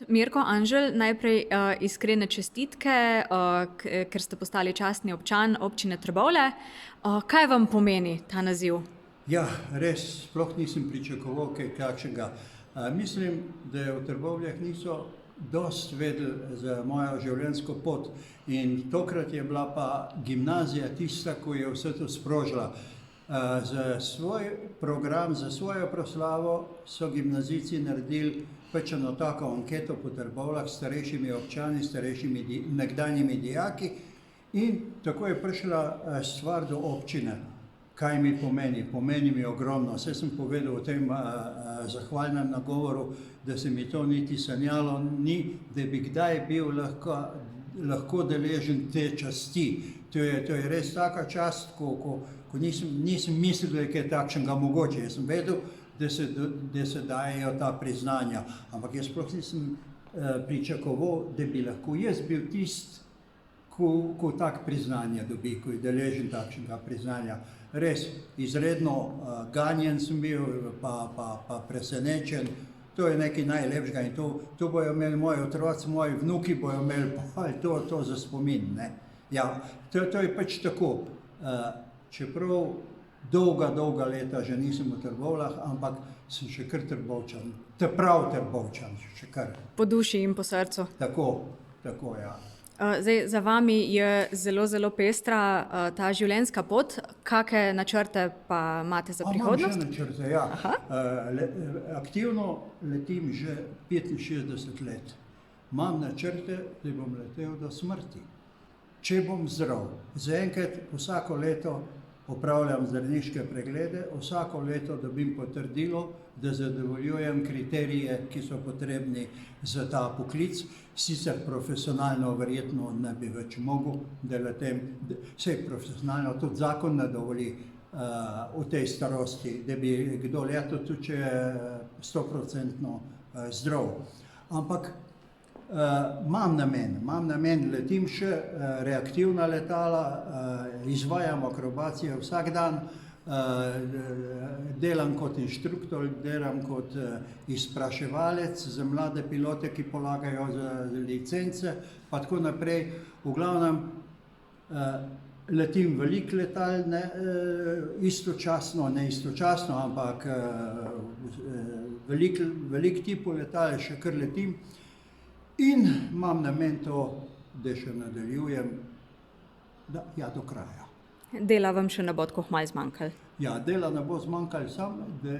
Mirko Anželj, najprej iskrene čestitke, ker ste postali častni občan občine Trbovlje. Kaj vam pomeni ta naziv? Ja, res, sploh nisem pričakoval kaj takšnega. Mislim, da v Trbovljah niso dosti vedeli za mojo življenjsko pot in tokrat je bila pa gimnazija tista, ko je vse to sprožila. Za svoj program, za svojo proslavo so gimnazijci naredili pač eno tako anketo po Trbovljah s starejšimi občani, starejšimi nekdanjimi dijaki in tako je prišla stvar do občine. Kaj mi pomeni? Pomeni mi ogromno. Vse sem povedal v tem zahvalnem nagovoru, da se mi to niti sanjalo ni, da bi kdaj bil lahko deležen te časti. To je res taka čast, ko nisem mislil, da je kaj takšnega mogoče. Jaz sem vedel, da se dajejo ta priznanja, ampak jaz sploh nisem pričakoval, da bi lahko jaz bil tisti, ko tak priznanje dobi, ko je deležen takšnega priznanja. Res, izredno ganjen sem bil, pa presenečen. To je nekaj najlepšega in to bojo imeli moji otroci, moji vnuki bojo imeli to za spomin. Ja, to je pač tako. Čeprav dolga leta že nisem v Trbovljah, ampak sem še kar Trbovčan. Prav Trbovčan, še kar. Po duši in po srcu. Tako, ja. Zdaj, za vami je zelo pestra ta življenjska pot. Kakšne načrte pa imate za prihodnost? Imam še načrte, ja. Aktivno letim že 65 let. Imam načrte, da bom letel do smrti. Če bom zdrav. Zaenkrat vsako leto opravljam zdravniške preglede, vsako leto dobim potrdilo, da zadovoljujem kriterije, ki so potrebni za ta poklic. Sicer profesionalno verjetno ne bi več mogel, da letem, saj profesionalno tudi zakon ne dovoli v tej starosti, da bi kdo letel tudi, če je 100% zdrav. Ampak imam namen, letim še reaktivna letala, izvajam akrobacije vsak dan, delam kot inštruktor, delam kot izpraševalec za mlade pilote, ki polagajo za licence, pa tako naprej. V glavnem letim veliko letal, ne istočasno, ampak veliko tipov letal še kar letim. In imam namen to, da še nadaljujem, do kraja. Dela vam še ne bo tako malo zmanjkalo? Ja, dela ne bo zmanjkalo, samo da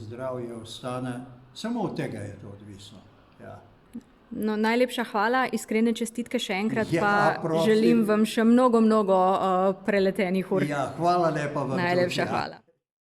zdravje ostane. Samo od tega je to odvisno. Ja. No, najlepša hvala, iskrene čestitke še enkrat, pa želim vam še mnogo preletenih ur. Ja, hvala lepa vam. Najlepša hvala.